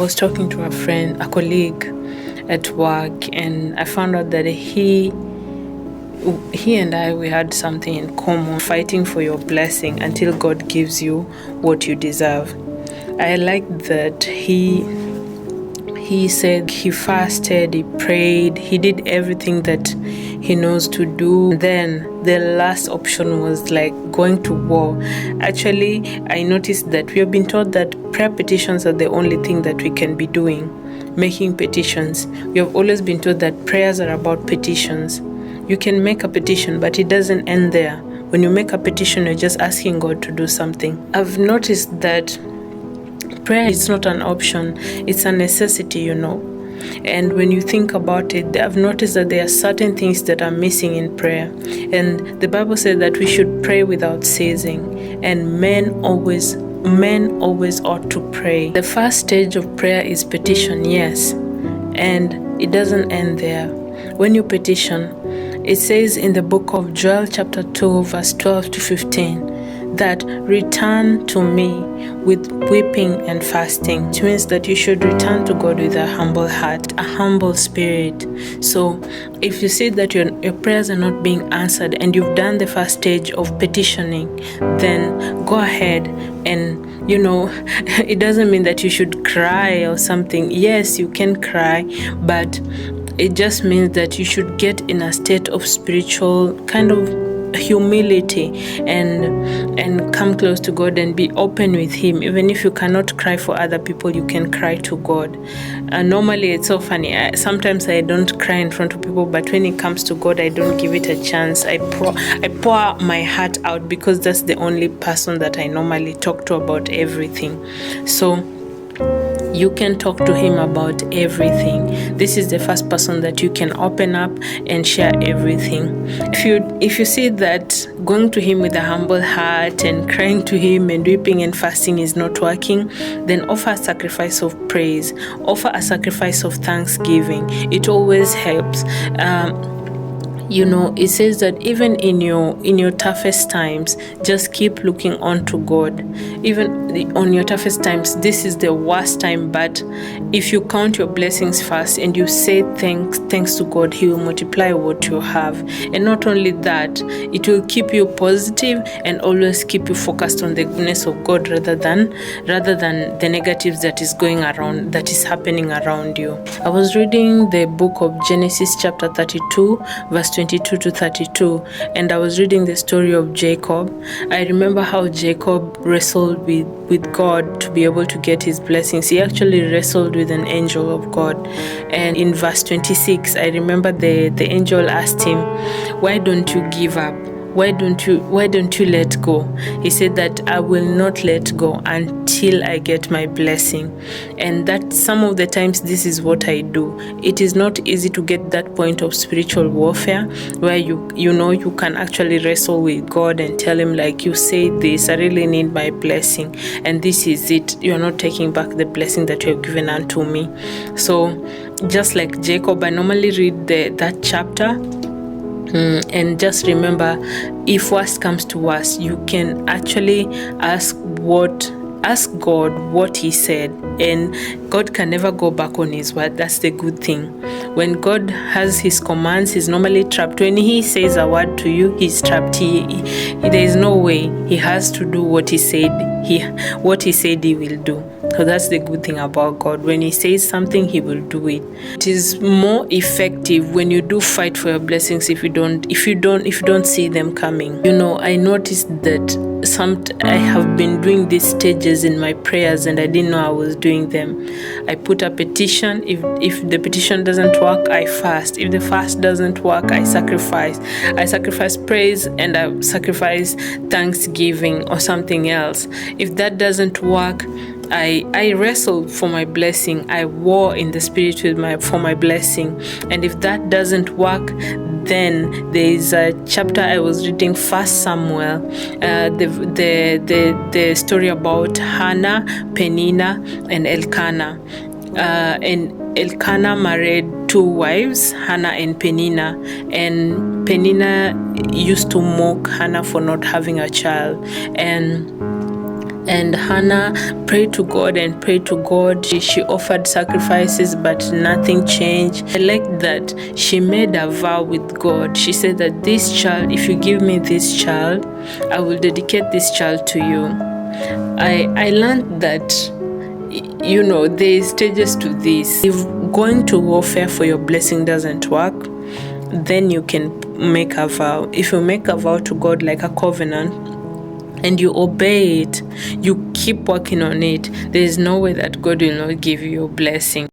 I was talking to a friend, a colleague at work, and I found out that he and I, we had something in common: fighting for your blessing until God gives you what you deserve. I like that he said he fasted, he prayed, he did everything that he knows to do. Then the last option was like going to war. Actually, I noticed that we have been taught that prayer petitions are the only thing that we can be doing, making petitions. We have always been taught that prayers are about petitions. You can make a petition, but it doesn't end there. When you make a petition, you're just asking God to do something. I've noticed that prayer is not an option, it's a necessity, And when you think about it, I've noticed that there are certain things that are missing in prayer. And the Bible says that we should pray without ceasing. And men always ought to pray. The first stage of prayer is petition, yes. And it doesn't end there. When you petition, it says in the book of Joel chapter 2 verse 12 to 15 that return to me with weeping and fasting. It means that you should return to God with a humble heart, a humble spirit. So if you see that your prayers are not being answered and you've done the first stage of petitioning, then go ahead and it doesn't mean that you should cry or something. Yes, you can cry, but it just means that you should get in a state of spiritual kind of humility and come close to God and be open with Him. Even if you cannot cry for other people, you can cry to God. Normally, it's so funny. Sometimes I don't cry in front of people, but when it comes to God, I don't give it a chance. I pour my heart out because that's the only person that I normally talk to about everything. So you can talk to Him about everything. This is the first person that you can open up and share everything. If you see that going to Him with a humble heart and crying to Him and weeping and fasting is not working, then offer a sacrifice of praise. Offer a sacrifice of thanksgiving. It always helps. It says that even in your toughest times, just keep looking on to God. Even on your toughest times, this is the worst time, but if you count your blessings first and you say thanks to God, He will multiply what you have. And not only that, it will keep you positive and always keep you focused on the goodness of God rather than the negatives that is going around, that is happening around you. I was reading the book of Genesis chapter 32 verse 22 to 32, and I was reading the story of Jacob. I remember how Jacob wrestled with God to be able to get his blessings. He actually wrestled with an angel of God. And in verse 26, I remember the angel asked him, "Why don't you give up? Why don't you let go?" He said that I will not let go until I get my blessing. And that some of the times this is what I do. It is not easy to get that point of spiritual warfare where you can actually wrestle with God and tell Him, like, you say this, I really need my blessing, and this is it. You're not taking back the blessing that you have given unto me. So just like Jacob, I normally read that chapter. And just remember, if worst comes to worst, you can actually ask God what He said, and God can never go back on His word. That's the good thing. When God has His commands, He's normally trapped. When He says a word to you, He's trapped. There is no way. He has to do what He said. What He said He will do. So that's the good thing about God. When He says something, He will do it. It is more effective when you do fight for your blessings if you don't see them coming. I noticed that I have been doing these stages in my prayers and I didn't know I was doing them. I put a petition. If the petition doesn't work, I fast. If the fast doesn't work, I sacrifice. I sacrifice praise and I sacrifice thanksgiving or something else. If that doesn't work, I wrestle for my blessing. I war in the spirit for my blessing. And if that doesn't work, then there is a chapter I was reading, 1 Samuel, the story about Hannah, Peninnah, and Elkanah. And Elkanah married two wives, Hannah and Peninnah, and Peninnah used to mock Hannah for not having a child. And And Hannah prayed to God and prayed to God. She offered sacrifices, but nothing changed. I like that she made a vow with God. She said that this child, if you give me this child, I will dedicate this child to you. I learned that, there are stages to this. If going to warfare for your blessing doesn't work, then you can make a vow. If you make a vow to God like a covenant, and you obey it, you keep working on it, there is no way that God will not give you your blessing.